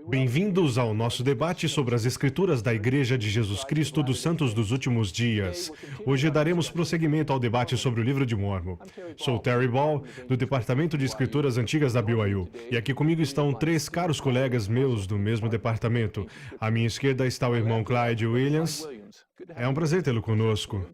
Bem-vindos ao nosso debate sobre as Escrituras da Igreja de Jesus Cristo dos Santos dos Últimos Dias. Hoje daremos prosseguimento ao debate sobre o Livro de Mórmon. Sou Terry Ball, do Departamento de Escrituras Antigas da BYU, e aqui comigo estão três caros colegas meus do mesmo departamento. À minha esquerda está o irmão Clyde Williams. É um prazer tê-lo conosco.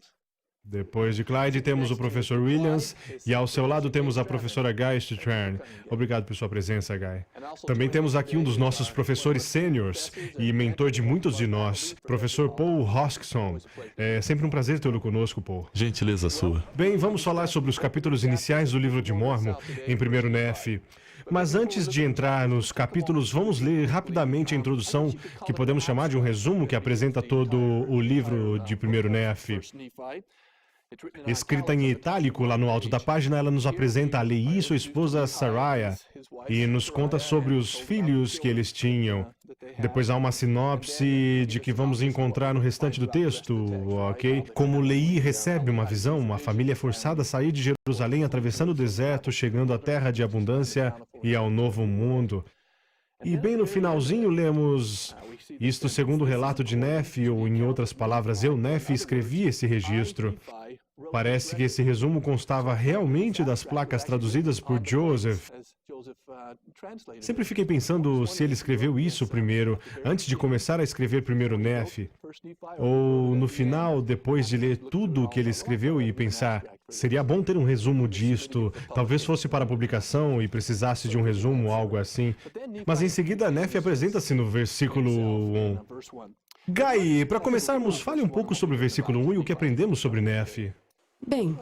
Depois de Clyde, temos o professor Williams, e ao seu lado temos a professora Guy Stutrn. Obrigado por sua presença, Guy. Também temos aqui um dos nossos professores sêniores e mentor de muitos de nós, professor Paul Hoskson. É sempre um prazer tê-lo conosco, Paul. Gentileza sua. Bem, vamos falar sobre os capítulos iniciais do livro de Mórmon, em 1º Nephi. Mas antes de entrar nos capítulos, vamos ler rapidamente a introdução, que podemos chamar de um resumo que apresenta todo o livro de 1º Nephi. Escrita em itálico lá no alto da página, ela nos apresenta a Leí e sua esposa Saraiah e nos conta sobre os filhos que eles tinham. Depois há uma sinopse de que vamos encontrar no restante do texto, ok? Como Leí recebe uma visão, uma família é forçada a sair de Jerusalém atravessando o deserto, chegando à terra de abundância e ao novo mundo. E bem no finalzinho lemos isto segundo o relato de Nephi, ou em outras palavras, eu, Nephi, escrevi esse registro. Parece que esse resumo constava realmente das placas traduzidas por Joseph. Sempre fiquei pensando se ele escreveu isso primeiro, antes de começar a escrever 1º Nephi, ou no final, depois de ler tudo o que ele escreveu e pensar, seria bom ter um resumo disto, talvez fosse para publicação e precisasse de um resumo, algo assim. Mas em seguida, Nephi apresenta-se no versículo 1. Guy, para começarmos, fale um pouco sobre o versículo 1 e o que aprendemos sobre Nephi. Bem,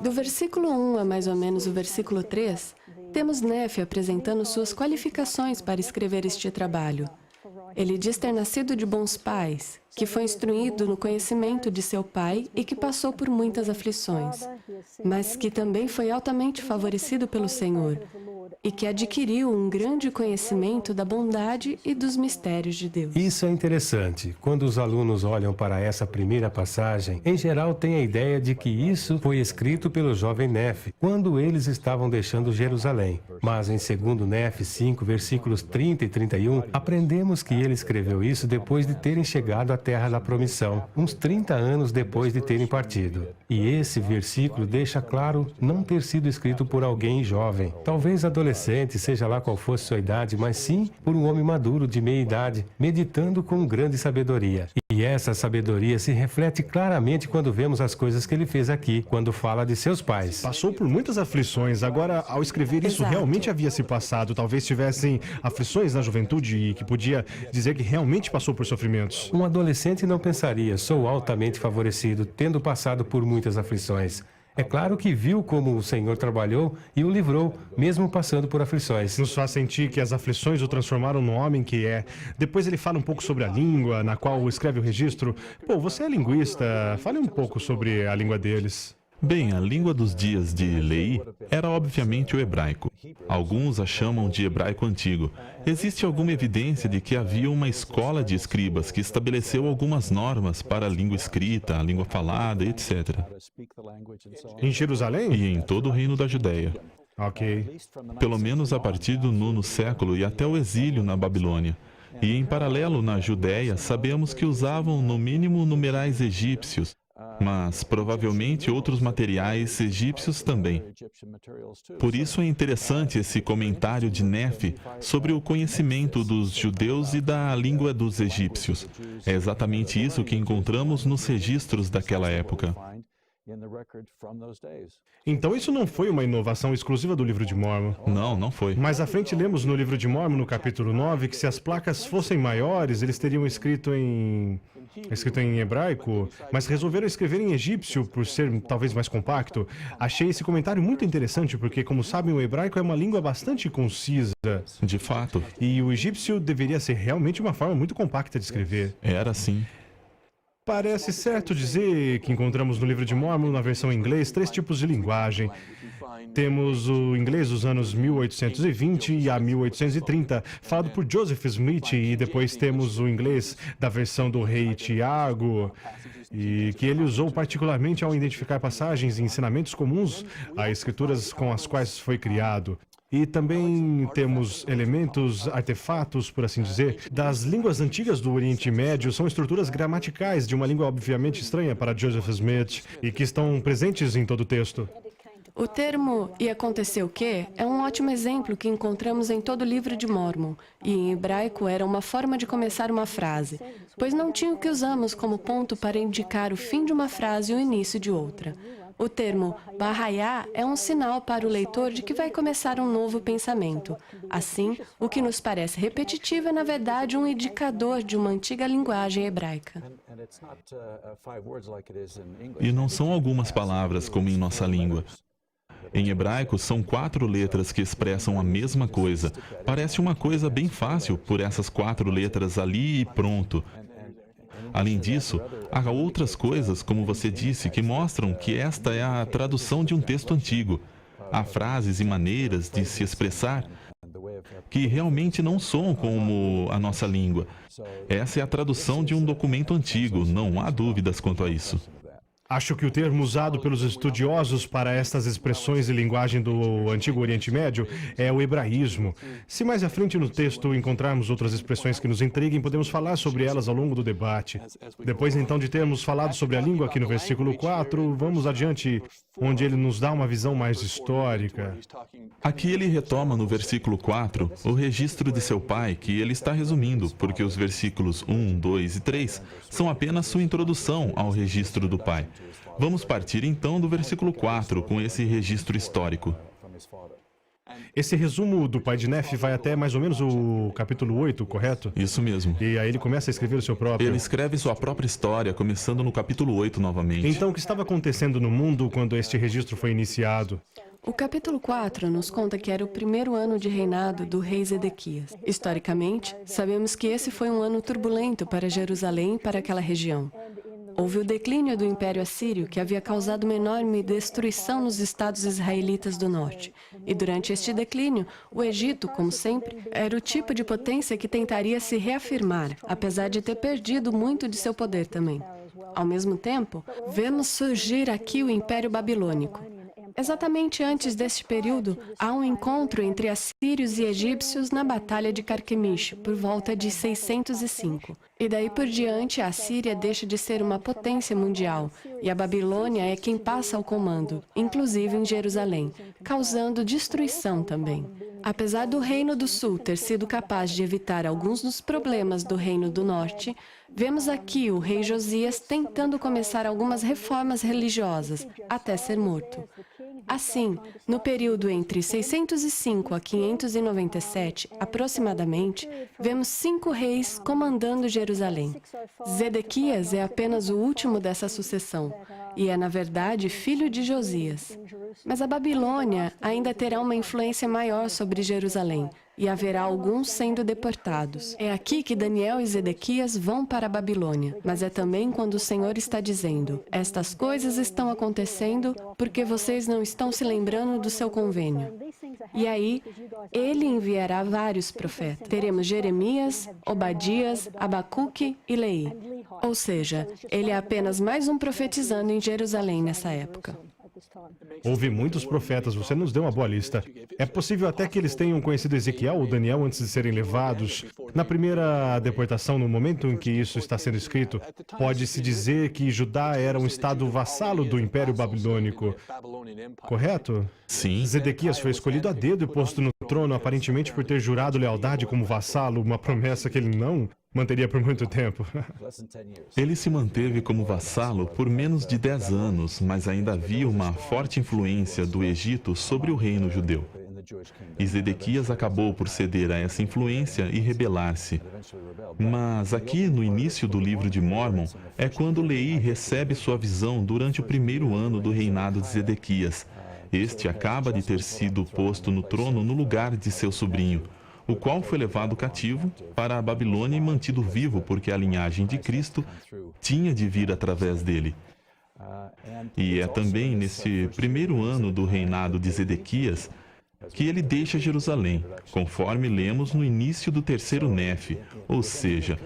do versículo 1 a mais ou menos o versículo 3, temos Nephi apresentando suas qualificações para escrever este trabalho. Ele diz ter nascido de bons pais, que foi instruído no conhecimento de seu pai e que passou por muitas aflições, mas que também foi altamente favorecido pelo Senhor e que adquiriu um grande conhecimento da bondade e dos mistérios de Deus. Isso é interessante. Quando os alunos olham para essa primeira passagem, em geral têm a ideia de que isso foi escrito pelo jovem Nephi, quando eles estavam deixando Jerusalém. Mas em 2º Nephi 5, versículos 30 e 31, aprendemos que ele escreveu isso depois de terem chegado à terra da promissão, uns 30 anos depois de terem partido. E esse versículo deixa claro não ter sido escrito por alguém jovem, talvez adolescente, seja lá qual fosse sua idade, mas sim por um homem maduro de meia idade, meditando com grande sabedoria. E essa sabedoria se reflete claramente quando vemos as coisas que ele fez aqui, quando fala de seus pais. Passou por muitas aflições, agora, ao escrever isso, realmente havia se passado. Talvez tivessem aflições na juventude e que podia dizer que realmente passou por sofrimentos. Um adolescente não pensaria, sou altamente favorecido, tendo passado por muitas aflições. É claro que viu como o Senhor trabalhou e o livrou, mesmo passando por aflições. Nos faz sentir que as aflições o transformaram no homem que é. Depois ele fala um pouco sobre a língua, na qual escreve o registro. Pô, você é linguista, fale um pouco sobre a língua deles. Bem, a língua dos dias de Leí era obviamente o hebraico. Alguns a chamam de hebraico antigo. Existe alguma evidência de que havia uma escola de escribas que estabeleceu algumas normas para a língua escrita, a língua falada, etc. Em Jerusalém? E em todo o reino da Judéia. Ok. Pelo menos a partir do 9º século e até o exílio na Babilônia. E em paralelo, na Judéia, sabemos que usavam no mínimo numerais egípcios, mas provavelmente outros materiais egípcios também. Por isso é interessante esse comentário de Nephi sobre o conhecimento dos judeus e da língua dos egípcios. É exatamente isso que encontramos nos registros daquela época. Então isso não foi uma inovação exclusiva do livro de Mórmon. Não, não foi. Mais à frente lemos no livro de Mórmon, no capítulo 9, que se as placas fossem maiores, eles teriam escrito em hebraico, mas resolveram escrever em egípcio por ser talvez mais compacto. Achei esse comentário muito interessante, porque, como sabem, o hebraico é uma língua bastante concisa. De fato. E o egípcio deveria ser realmente uma forma muito compacta de escrever. Era sim. Parece certo dizer que encontramos no livro de Mórmon, na versão em inglês, 3 tipos de linguagem. Temos o inglês dos anos 1820 a 1830, falado por Joseph Smith, e depois temos o inglês da versão do rei Tiago, e que ele usou particularmente ao identificar passagens e ensinamentos comuns a escrituras com as quais foi criado. E também temos elementos, artefatos, por assim dizer, das línguas antigas do Oriente Médio. São estruturas gramaticais de uma língua obviamente estranha para Joseph Smith e que estão presentes em todo o texto. O termo "e aconteceu que" é um ótimo exemplo que encontramos em todo o livro de Mórmon, e em hebraico era uma forma de começar uma frase, pois não tinha o que usamos como ponto para indicar o fim de uma frase e o início de outra. O termo "barraiá" é um sinal para o leitor de que vai começar um novo pensamento. Assim, o que nos parece repetitivo é, na verdade, um indicador de uma antiga linguagem hebraica. E não são algumas palavras como em nossa língua. Em hebraico, são 4 letras que expressam a mesma coisa. Parece uma coisa bem fácil por essas 4 letras ali e pronto. Além disso, há outras coisas, como você disse, que mostram que esta é a tradução de um texto antigo. Há frases e maneiras de se expressar que realmente não soam como a nossa língua. Essa é a tradução de um documento antigo, não há dúvidas quanto a isso. Acho que o termo usado pelos estudiosos para estas expressões e linguagem do Antigo Oriente Médio é o hebraísmo. Se mais à frente no texto encontrarmos outras expressões que nos intriguem, podemos falar sobre elas ao longo do debate. Depois, então, de termos falado sobre a língua aqui no versículo 4, vamos adiante, onde ele nos dá uma visão mais histórica. Aqui ele retoma no versículo 4 o registro de seu pai, que ele está resumindo, porque os versículos 1, 2 e 3 são apenas sua introdução ao registro do pai. Vamos partir então do versículo 4 com esse registro histórico. Esse resumo do pai de Nefe vai até mais ou menos o capítulo 8, correto? Isso mesmo. E aí ele começa a escrever o seu próprio. Ele escreve sua própria história, começando no capítulo 8 novamente. Então, o que estava acontecendo no mundo quando este registro foi iniciado? O capítulo 4 nos conta que era o primeiro ano de reinado do rei Zedequias. Historicamente, sabemos que esse foi um ano turbulento para Jerusalém e para aquela região. Houve o declínio do Império Assírio, que havia causado uma enorme destruição nos estados israelitas do norte. E durante este declínio, o Egito, como sempre, era o tipo de potência que tentaria se reafirmar, apesar de ter perdido muito de seu poder também. Ao mesmo tempo, vemos surgir aqui o Império Babilônico. Exatamente antes deste período, há um encontro entre assírios e egípcios na Batalha de Carquemish, por volta de 605. E daí por diante, a Síria deixa de ser uma potência mundial, e a Babilônia é quem passa ao comando, inclusive em Jerusalém, causando destruição também. Apesar do Reino do Sul ter sido capaz de evitar alguns dos problemas do Reino do Norte, vemos aqui o rei Josias tentando começar algumas reformas religiosas, até ser morto. Assim, no período entre 605 a 597, aproximadamente, vemos 5 reis comandando Jerusalém. Zedequias é apenas o último dessa sucessão, e é, na verdade, filho de Josias. Mas a Babilônia ainda terá uma influência maior sobre Jerusalém, e haverá alguns sendo deportados. É aqui que Daniel e Zedequias vão para a Babilônia, mas é também quando o Senhor está dizendo: estas coisas estão acontecendo porque vocês não estão se lembrando do seu convênio. E aí, ele enviará vários profetas. Teremos Jeremias, Obadias, Abacuque e Leí. Ou seja, ele é apenas mais um profetizando em Jerusalém nessa época. Houve muitos profetas, você nos deu uma boa lista. É possível até que eles tenham conhecido Ezequiel ou Daniel antes de serem levados. Na primeira deportação, no momento em que isso está sendo escrito, pode-se dizer que Judá era um estado vassalo do Império Babilônico. Correto? Sim. Zedequias foi escolhido a dedo e posto no trono, aparentemente por ter jurado lealdade como vassalo, uma promessa que ele não manteria por muito tempo. Ele se manteve como vassalo por menos de 10 anos, mas ainda havia uma forte influência do Egito sobre o reino judeu. E Zedequias acabou por ceder a essa influência e rebelar-se. Mas aqui, no início do livro de Mórmon, é quando Leí recebe sua visão durante o primeiro ano do reinado de Zedequias. Este acaba de ter sido posto no trono no lugar de seu sobrinho, o qual foi levado cativo para a Babilônia e mantido vivo porque a linhagem de Cristo tinha de vir através dele. E é também nesse primeiro ano do reinado de Zedequias que ele deixa Jerusalém, conforme lemos no início do terceiro Nefe, ou seja,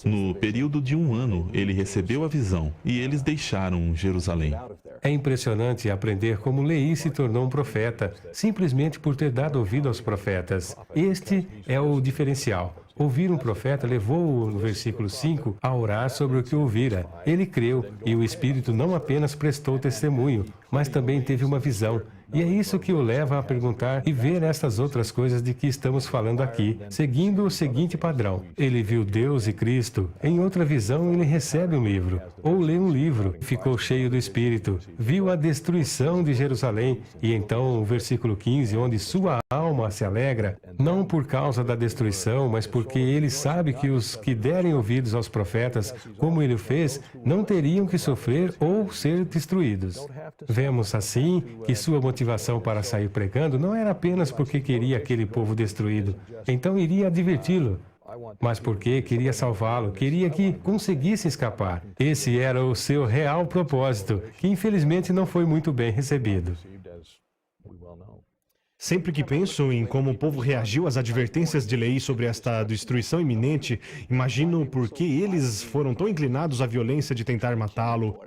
No período de 1 ano, ele recebeu a visão e eles deixaram Jerusalém. É impressionante aprender como Leí se tornou um profeta, simplesmente por ter dado ouvido aos profetas. Este é o diferencial. Ouvir um profeta levou-o, no versículo 5, a orar sobre o que ouvira. Ele creu, e o Espírito não apenas prestou testemunho, mas também teve uma visão. E é isso que o leva a perguntar e ver estas outras coisas de que estamos falando aqui, seguindo o seguinte padrão. Ele viu Deus e Cristo. Em outra visão, ele recebe um livro, ou lê um livro. Ficou cheio do Espírito. Viu a destruição de Jerusalém. E então, o versículo 15, onde sua alma se alegra, não por causa da destruição, mas porque ele sabe que os que derem ouvidos aos profetas, como ele o fez, não teriam que sofrer ou ser destruídos. Vemos assim que sua motivação para sair pregando não era apenas porque queria aquele povo destruído, então iria adverti-lo, mas porque queria salvá-lo, queria que conseguisse escapar. Esse era o seu real propósito, que infelizmente não foi muito bem recebido. Sempre que penso em como o povo reagiu às advertências de Leí sobre esta destruição iminente, imagino por que eles foram tão inclinados à violência de tentar matá-lo.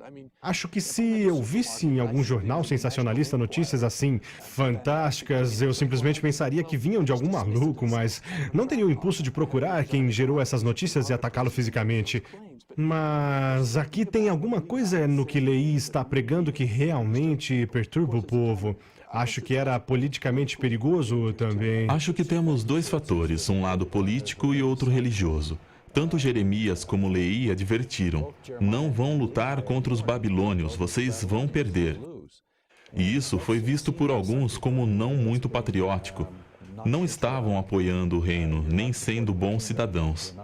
Acho que se eu visse em algum jornal sensacionalista notícias assim, fantásticas, eu simplesmente pensaria que vinham de algum maluco, mas não teria o impulso de procurar quem gerou essas notícias e atacá-lo fisicamente. Mas aqui tem alguma coisa no que Leí está pregando que realmente perturba o povo. Acho que era politicamente perigoso também. Acho que temos 2 fatores, um lado político e outro religioso. Tanto Jeremias como Leí advertiram: não vão lutar contra os babilônios, vocês vão perder. E isso foi visto por alguns como não muito patriótico. Não estavam apoiando o reino, nem sendo bons cidadãos.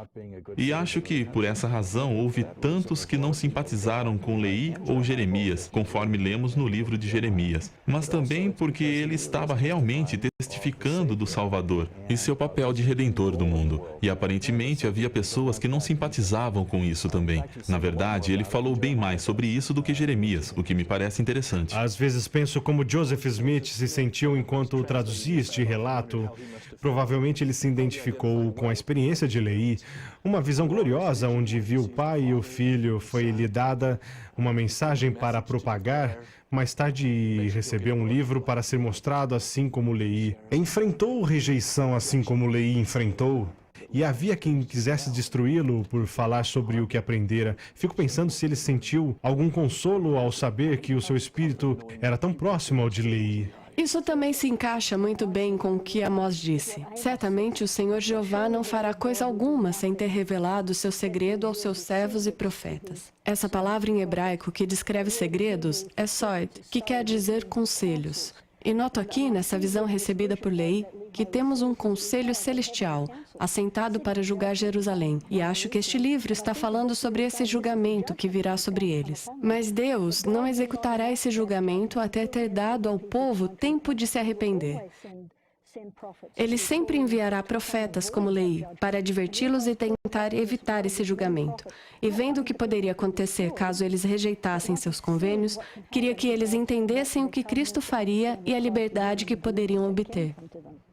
E acho que, por essa razão, houve tantos que não simpatizaram com Leí ou Jeremias, conforme lemos no livro de Jeremias, mas também porque ele estava realmente testificando do Salvador e seu papel de redentor do mundo. E aparentemente havia pessoas que não simpatizavam com isso também. Na verdade, ele falou bem mais sobre isso do que Jeremias, o que me parece interessante. Às vezes penso como Joseph Smith se sentiu enquanto traduzia este relato. Provavelmente ele se identificou com a experiência de Leí, uma visão gloriosa onde viu o pai e o filho, foi-lhe dada uma mensagem para propagar, mais tarde recebeu um livro para ser mostrado assim como Leí. Enfrentou rejeição assim como Leí enfrentou. E havia quem quisesse destruí-lo por falar sobre o que aprendera. Fico pensando se ele sentiu algum consolo ao saber que o seu espírito era tão próximo ao de Leí. Isso também se encaixa muito bem com o que Amós disse. Certamente o Senhor Jeová não fará coisa alguma sem ter revelado seu segredo aos seus servos e profetas. Essa palavra em hebraico que descreve segredos é sod, que quer dizer conselhos. E noto aqui, nessa visão recebida por Leí, que temos um conselho celestial, assentado para julgar Jerusalém. E acho que este livro está falando sobre esse julgamento que virá sobre eles. Mas Deus não executará esse julgamento até ter dado ao povo tempo de se arrepender. Ele sempre enviará profetas como Leí para adverti-los e tentar evitar esse julgamento. E vendo o que poderia acontecer caso eles rejeitassem seus convênios, queria que eles entendessem o que Cristo faria e a liberdade que poderiam obter.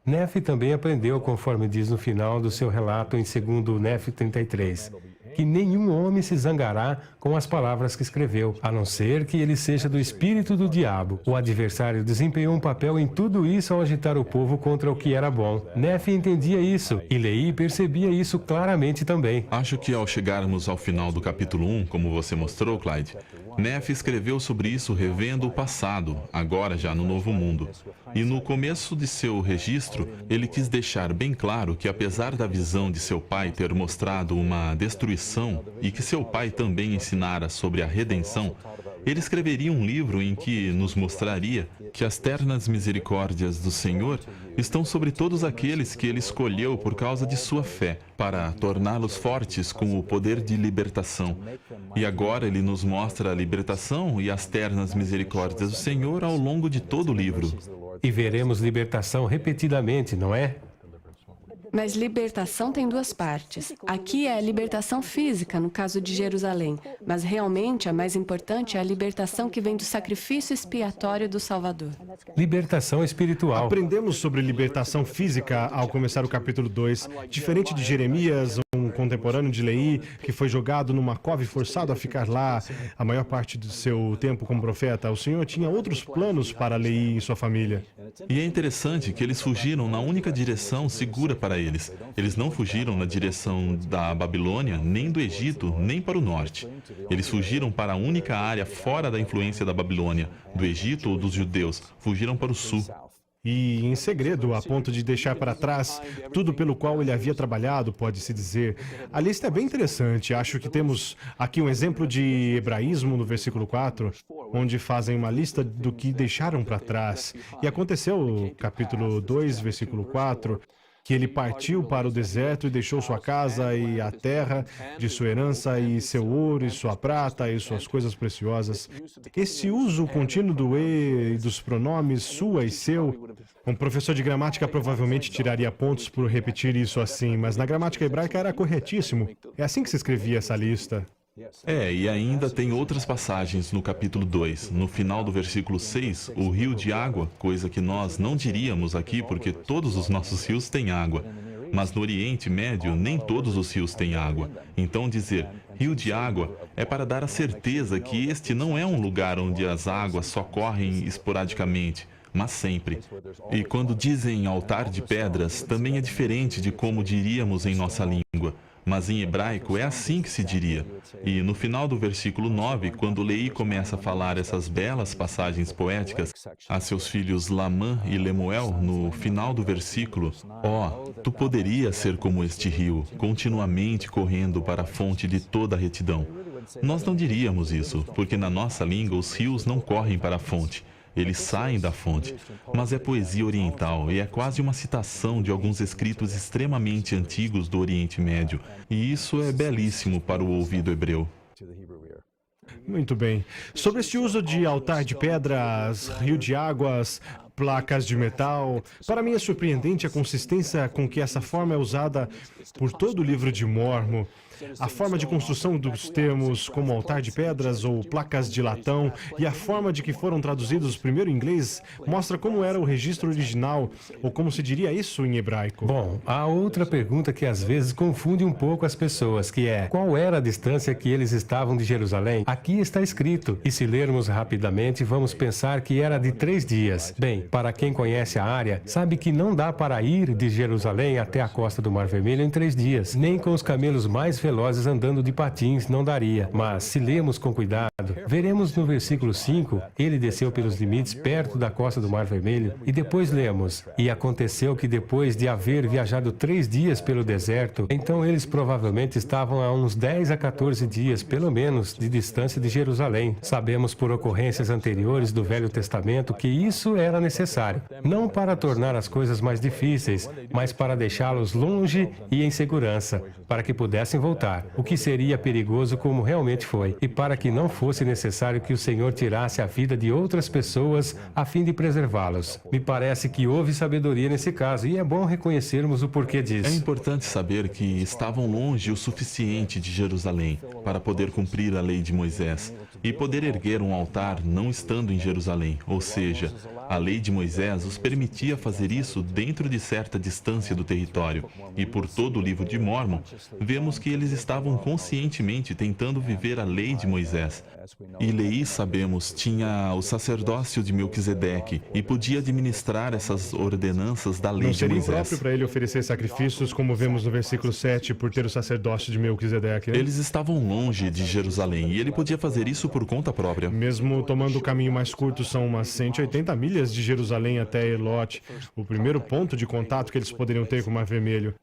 Nefe também aprendeu, conforme diz no final do seu relato em 2 Nefe 33, que nenhum homem se zangará com as palavras que escreveu, a não ser que ele seja do espírito do diabo. O adversário desempenhou um papel em tudo isso ao agitar o povo contra o que era bom. Nefe entendia isso, e Leí percebia isso claramente também. Acho que ao chegarmos ao final do capítulo 1, como você mostrou, Clyde, Nefe escreveu sobre isso revendo o passado, agora já no Novo Mundo. E no começo de seu registro, ele quis deixar bem claro que apesar da visão de seu pai ter mostrado uma destruição e que seu pai também ensinara sobre a redenção, ele escreveria um livro em que nos mostraria que as ternas misericórdias do Senhor estão sobre todos aqueles que ele escolheu por causa de sua fé, para torná-los fortes com o poder de libertação. E agora ele nos mostra a libertação e as ternas misericórdias do Senhor ao longo de todo o livro. E veremos libertação repetidamente, não é? Mas libertação tem 2 partes. Aqui é a libertação física, no caso de Jerusalém. Mas realmente a mais importante é a libertação que vem do sacrifício expiatório do Salvador. Libertação espiritual. Aprendemos sobre libertação física ao começar o capítulo 2. Diferente de Jeremias, um contemporâneo de Leí, que foi jogado numa cove e forçado a ficar lá a maior parte do seu tempo como profeta. O Senhor tinha outros planos para Leí e sua família. E é interessante que eles fugiram na única direção segura para eles. Eles não fugiram na direção da Babilônia, nem do Egito, nem para o norte. Eles fugiram para a única área fora da influência da Babilônia, do Egito ou dos judeus. Fugiram para o sul. E em segredo, a ponto de deixar para trás tudo pelo qual ele havia trabalhado, pode-se dizer. A lista é bem interessante. Acho que temos aqui um exemplo de hebraísmo no versículo 4, onde fazem uma lista do que deixaram para trás. E aconteceu, capítulo 2, versículo 4, que ele partiu para o deserto e deixou sua casa e a terra de sua herança e seu ouro e sua prata e suas coisas preciosas. Esse uso contínuo do e e dos pronomes sua e seu, um professor de gramática provavelmente tiraria pontos por repetir isso assim, mas na gramática hebraica era corretíssimo. É assim que se escrevia essa lista. E ainda tem outras passagens no capítulo 2. No final do versículo 6, o rio de água, coisa que nós não diríamos aqui porque todos os nossos rios têm água. Mas no Oriente Médio, nem todos os rios têm água. Então dizer rio de água é para dar a certeza que este não é um lugar onde as águas só correm esporadicamente, mas sempre. E quando dizem altar de pedras, também é diferente de como diríamos em nossa língua. Mas em hebraico é assim que se diria. E no final do versículo 9, quando Leí começa a falar essas belas passagens poéticas a seus filhos Lamã e Lemuel, no final do versículo, tu poderias ser como este rio, continuamente correndo para a fonte de toda a retidão. Nós não diríamos isso, porque na nossa língua os rios não correm para a fonte. Eles saem da fonte, mas é poesia oriental e é quase uma citação de alguns escritos extremamente antigos do Oriente Médio. E isso é belíssimo para o ouvido hebreu. Muito bem. Sobre este uso de altar de pedras, rio de águas, placas de metal, para mim é surpreendente a consistência com que essa forma é usada por todo o livro de Mórmon. A forma de construção dos termos como altar de pedras ou placas de latão e a forma de que foram traduzidos primeiro em inglês mostra como era o registro original, ou como se diria isso em hebraico. Bom, há outra pergunta que às vezes confunde um pouco as pessoas, que é: qual era a distância que eles estavam de Jerusalém? Aqui está escrito, e se lermos rapidamente, vamos pensar que era de 3 dias. Bem, para quem conhece a área, sabe que não dá para ir de Jerusalém até a costa do Mar Vermelho em 3 dias, nem com os camelos mais velozes andando de patins não daria. Mas, se lemos com cuidado, veremos no versículo 5, ele desceu pelos limites perto da costa do Mar Vermelho, e depois lemos, e aconteceu que depois de haver viajado 3 dias pelo deserto, então eles provavelmente estavam a uns 10 a 14 dias, pelo menos, de distância de Jerusalém. Sabemos por ocorrências anteriores do Velho Testamento que isso era necessário, não para tornar as coisas mais difíceis, mas para deixá-los longe e em segurança, para que pudessem voltar, o que seria perigoso como realmente foi, e para que não fosse necessário que o Senhor tirasse a vida de outras pessoas a fim de preservá-los. Me parece que houve sabedoria nesse caso, e é bom reconhecermos o porquê disso. É importante saber que estavam longe o suficiente de Jerusalém para poder cumprir a lei de Moisés e poder erguer um altar não estando em Jerusalém, ou seja, a lei de Moisés os permitia fazer isso dentro de certa distância do território, e por todo o livro de Mórmon, vemos que eles estavam conscientemente tentando viver a lei de Moisés. E Leí, sabemos, tinha o sacerdócio de Melquisedeque e podia administrar essas ordenanças da lei Não de seria Moisés. impróprio para ele oferecer sacrifícios, como vemos no versículo 7, por ter o sacerdócio de Melquisedeque, né? Eles estavam longe de Jerusalém e ele podia fazer isso por conta própria. Mesmo tomando o caminho mais curto, são umas 180 milhas de Jerusalém até Elote, o primeiro ponto de contato que eles poderiam ter com o Mar Vermelho.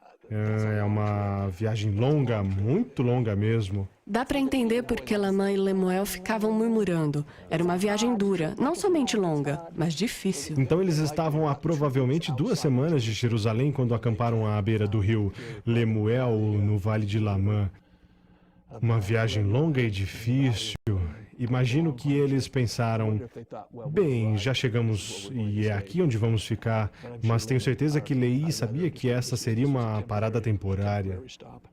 É uma viagem longa, muito longa mesmo. Dá para entender por que Lamã e Lemuel ficavam murmurando. Era uma viagem dura, não somente longa, mas difícil. Então eles estavam a provavelmente 2 semanas de Jerusalém quando acamparam à beira do rio Lemuel, no Vale de Lamã. Uma viagem longa e difícil. Imagino que eles pensaram, bem, já chegamos e é aqui onde vamos ficar, mas tenho certeza que Leí sabia que essa seria uma parada temporária.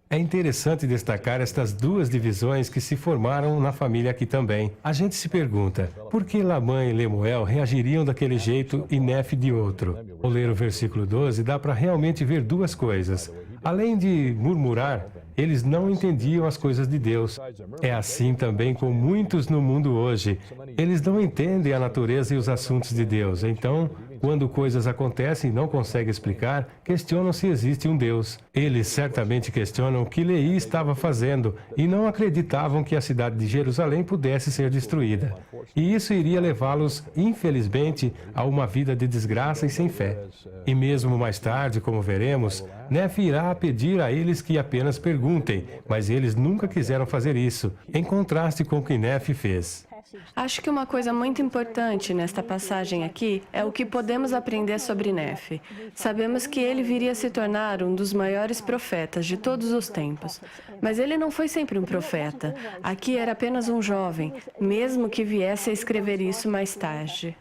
É interessante destacar estas 2 divisões que se formaram na família aqui também. A gente se pergunta, por que Lamã e Lemuel reagiriam daquele jeito e Nefe de outro? Ao ler o versículo 12, dá para realmente ver 2 coisas. Além de murmurar, eles não entendiam as coisas de Deus. É assim também com muitos no mundo hoje. Eles não entendem a natureza e os assuntos de Deus. Então, quando coisas acontecem e não conseguem explicar, questionam se existe um Deus. Eles certamente questionam o que Leí estava fazendo e não acreditavam que a cidade de Jerusalém pudesse ser destruída. E isso iria levá-los, infelizmente, a uma vida de desgraça e sem fé. E mesmo mais tarde, como veremos, Nefe irá pedir a eles que apenas perguntem, mas eles nunca quiseram fazer isso, em contraste com o que Nefe fez. Acho que uma coisa muito importante nesta passagem aqui é o que podemos aprender sobre Nefe. Sabemos que ele viria a se tornar um dos maiores profetas de todos os tempos. Mas ele não foi sempre um profeta. Aqui era apenas um jovem, mesmo que viesse a escrever isso mais tarde.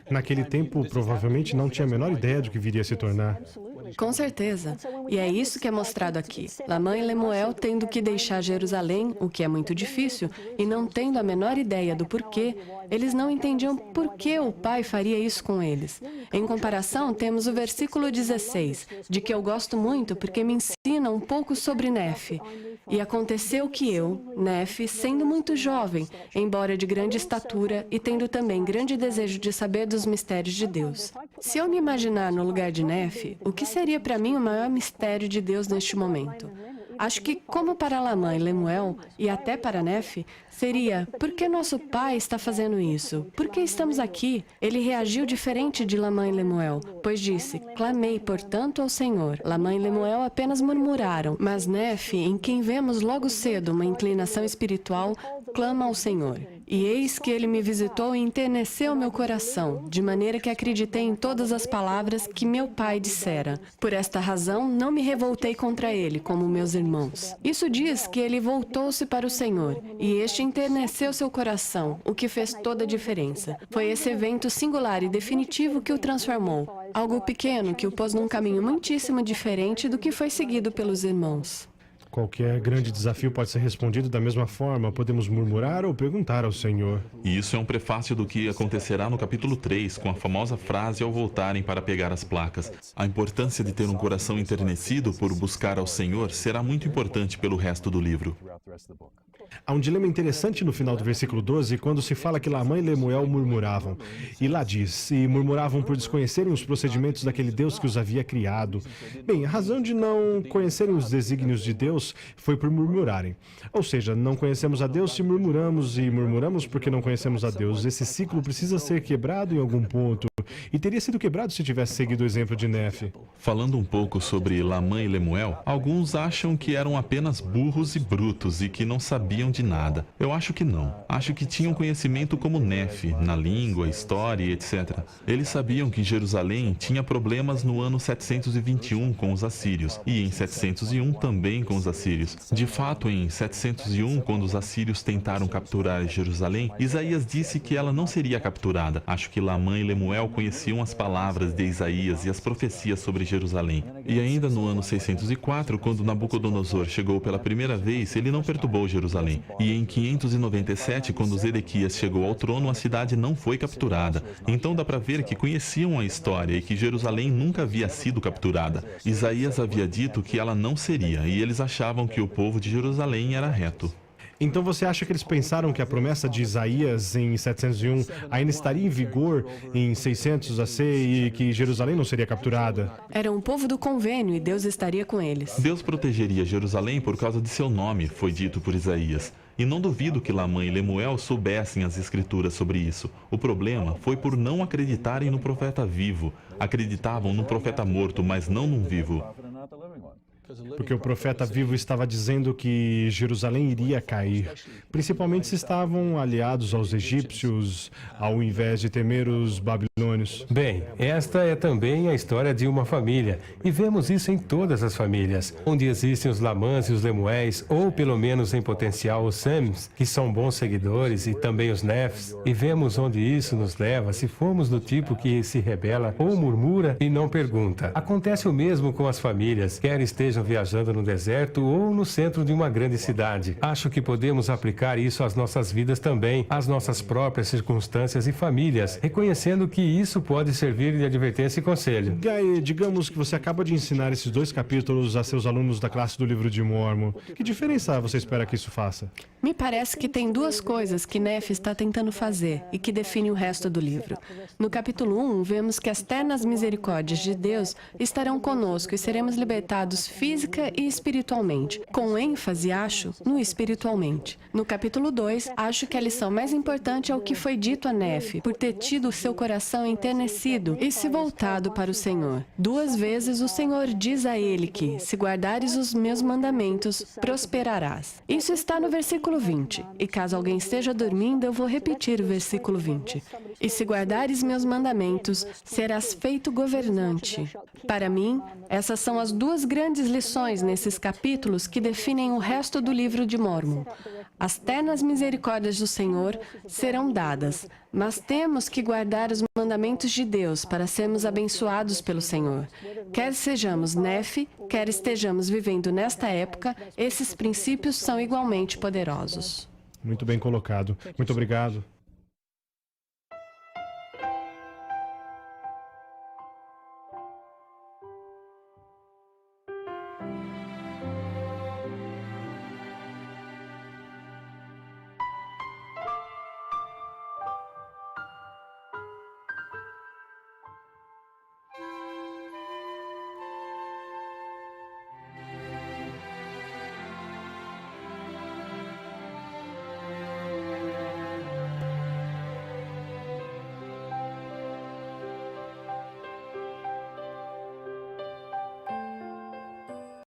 Naquele tempo, provavelmente não tinha a menor ideia do que viria a se tornar. Com certeza. E é isso que é mostrado aqui. Lamã e Lemuel tendo que deixar Jerusalém, o que é muito difícil, e não tendo a menor ideia do porquê, eles não entendiam por que o pai faria isso com eles. Em comparação, temos o versículo 16, de que eu gosto muito porque me ensina um pouco sobre Nefe. E aconteceu que eu, Nefe, sendo muito jovem, embora de grande estatura e tendo também grande desejo de saber dos mistérios de Deus. Se eu me imaginar no lugar de Nefe, o que seria para mim o maior mistério de Deus neste momento? Acho que, como para Lamã e Lemuel, e até para Nefe, seria: por que nosso pai está fazendo isso? Por que estamos aqui? Ele reagiu diferente de Lamã e Lemuel, pois disse: clamei, portanto, ao Senhor. Lamã e Lemuel apenas murmuraram, mas Nefe, em quem vemos logo cedo uma inclinação espiritual, clama ao Senhor. E eis que ele me visitou e enterneceu meu coração, de maneira que acreditei em todas as palavras que meu pai dissera. Por esta razão, não me revoltei contra ele, como meus irmãos. Isso diz que ele voltou-se para o Senhor, e este enterneceu seu coração, o que fez toda a diferença. Foi esse evento singular e definitivo que o transformou. Algo pequeno que o pôs num caminho muitíssimo diferente do que foi seguido pelos irmãos. Qualquer grande desafio pode ser respondido da mesma forma. Podemos murmurar ou perguntar ao Senhor. E isso é um prefácio do que acontecerá no capítulo 3, com a famosa frase ao voltarem para pegar as placas. A importância de ter um coração enternecido por buscar ao Senhor será muito importante pelo resto do livro. Há um dilema interessante no final do versículo 12, quando se fala que Lamã e Lemuel murmuravam. E lá diz: e murmuravam por desconhecerem os procedimentos daquele Deus que os havia criado. Bem, a razão de não conhecerem os desígnios de Deus foi por murmurarem. Ou seja, não conhecemos a Deus se murmuramos, e murmuramos porque não conhecemos a Deus. Esse ciclo precisa ser quebrado em algum ponto. E teria sido quebrado se tivesse seguido o exemplo de Nefe. Falando um pouco sobre Lamã e Lemuel, alguns acham que eram apenas burros e brutos e que não sabiam de nada. Eu acho que não. Acho que tinham conhecimento como Nefe, na língua, história e etc. Eles sabiam que Jerusalém tinha problemas no ano 721 com os assírios, e em 701 também com os assírios. De fato, em 701, quando os assírios tentaram capturar Jerusalém, Isaías disse que ela não seria capturada. Acho que Lamã e Lemuel conheciam as palavras de Isaías e as profecias sobre Jerusalém. E ainda no ano 604, quando Nabucodonosor chegou pela primeira vez, ele não perturbou Jerusalém. E em 597, quando Zedequias chegou ao trono, a cidade não foi capturada. Então dá para ver que conheciam a história e que Jerusalém nunca havia sido capturada. Isaías havia dito que ela não seria, e eles achavam que o povo de Jerusalém era reto. Então você acha que eles pensaram que a promessa de Isaías em 701 ainda estaria em vigor em 600 AC e que Jerusalém não seria capturada? Era um povo do convênio e Deus estaria com eles. Deus protegeria Jerusalém por causa de seu nome, foi dito por Isaías. E não duvido que Lamã e Lemuel soubessem as escrituras sobre isso. O problema foi por não acreditarem no profeta vivo. Acreditavam no profeta morto, mas não num vivo. Porque o profeta vivo estava dizendo que Jerusalém iria cair, principalmente se estavam aliados aos egípcios, ao invés de temer os babilônios. Bem, esta é também a história de uma família, e vemos isso em todas as famílias, onde existem os Lamãs e os Lemuéis, ou pelo menos em potencial os Sems, que são bons seguidores, e também os Nefs, e vemos onde isso nos leva se formos do tipo que se rebela ou murmura e não pergunta. Acontece o mesmo com as famílias, quer estejam viajando no deserto ou no centro de uma grande cidade. Acho que podemos aplicar isso às nossas vidas também, às nossas próprias circunstâncias e famílias, reconhecendo que isso pode servir de advertência e conselho. Guy, digamos que você acaba de ensinar esses 2 capítulos a seus alunos da classe do Livro de Mórmon. Que diferença você espera que isso faça? Me parece que tem 2 coisas que Nefe está tentando fazer e que definem o resto do livro. No capítulo 1, vemos que as ternas misericórdias de Deus estarão conosco e seremos libertados física e espiritualmente. Com ênfase, acho, no espiritualmente. No capítulo 2, acho que a lição mais importante é o que foi dito a Nefe, por ter tido o seu coração enternecido e se voltado para o Senhor. 2 vezes o Senhor diz a ele que, se guardares os meus mandamentos, prosperarás. Isso está no versículo 20. E caso alguém esteja dormindo, eu vou repetir o versículo 20. E se guardares meus mandamentos, serás feito governante. Para mim, essas são as 2 grandes lições nesses capítulos que definem o resto do livro de Mórmon. As ternas misericórdias do Senhor serão dadas, mas temos que guardar os mandamentos de Deus para sermos abençoados pelo Senhor. Quer sejamos Nefe, quer estejamos vivendo nesta época, esses princípios são igualmente poderosos. Muito bem colocado. Muito obrigado.